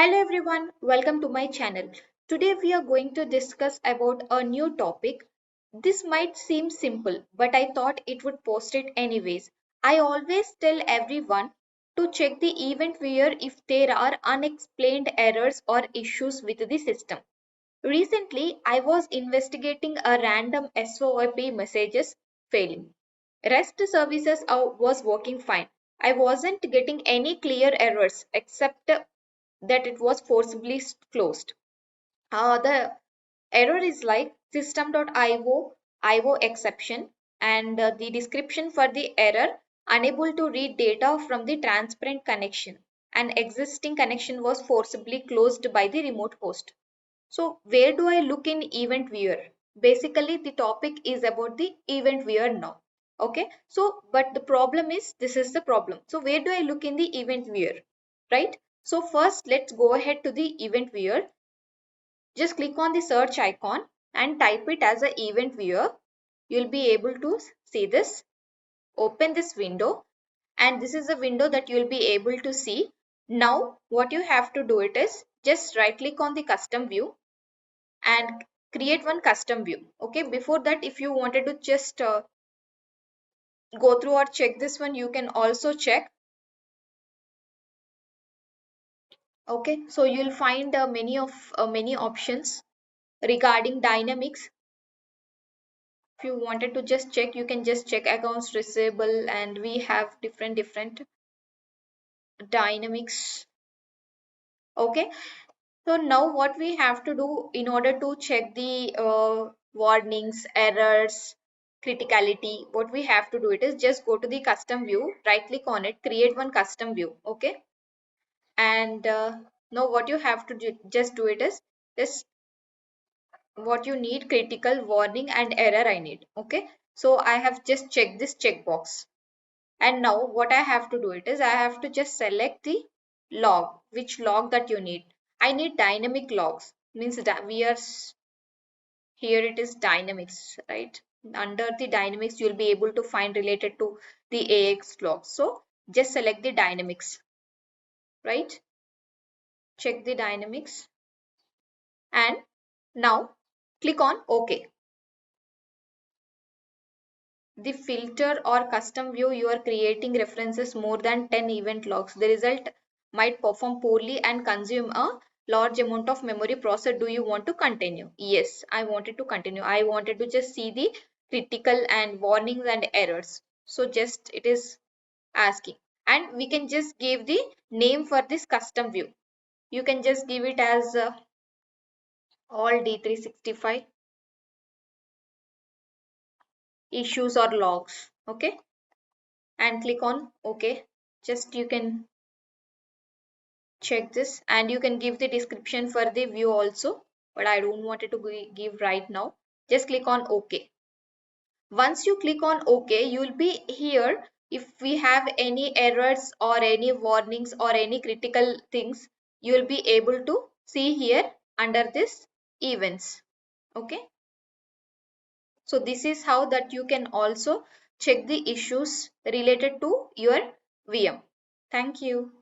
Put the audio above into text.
Hello everyone, welcome to my channel. Today we are going to discuss about a new topic. This might seem simple, but I thought it would post it anyways. I always tell everyone to check the event where if there are unexplained errors or issues with the system. Recently, I was investigating a random SOAP messages failing. REST services was working fine. I wasn't getting any clear errors except that it was forcibly closed. The error is like system.io exception, and the description for the error unable to read data from the transparent connection. An existing connection was forcibly closed by the remote host. So where do I look in event viewer? Basically, the topic is about the event viewer now. Okay, so but the problem is this is the problem. So where do I look in the event viewer? Right? So first let's go ahead to the event viewer. Just click on the search icon and type it as an event viewer. You'll be able to see this. Open this window, and this is the window that you'll be able to see. Now what you have to do it is just right click on the custom view and create one custom view. Okay, before that, if you wanted to just go through or check this one, you can also check. Okay, so you'll find many options regarding dynamics. If you wanted to just check, you can just check accounts receivable, and we have different dynamics. Okay, so now what we have to do in order to check the warnings, errors, criticality, what we have to do it is just go to the custom view, right click on it, create one custom view. Okay, and now what you have to just do it is this, what you need, critical, warning and error I need. Okay, so I have just checked this checkbox, and now what I have to do it is I have to just select the log, which log that you need. I need dynamic logs, means that we are here it is dynamics, right? Under the dynamics you'll be able to find related to the AX log. So just select the dynamics, right? Check the dynamics, and now click on OK. The filter or custom view you are creating references more than 10 event logs. The result might perform poorly and consume a large amount of memory process. Do you want to continue? Yes, I wanted to continue. I wanted to just see the critical and warnings and errors. So just it is asking. And we can just give the name for this custom view. You can just give it as all D365 issues or logs. Okay. And click on OK. Just you can check this, and you can give the description for the view also, but I don't want it to give right now. Just click on OK. Once you click on OK, you will be here. If we have any errors or any warnings or any critical things, you will be able to see here under this events. Okay, so this is how that you can also check the issues related to your VM. Thank you.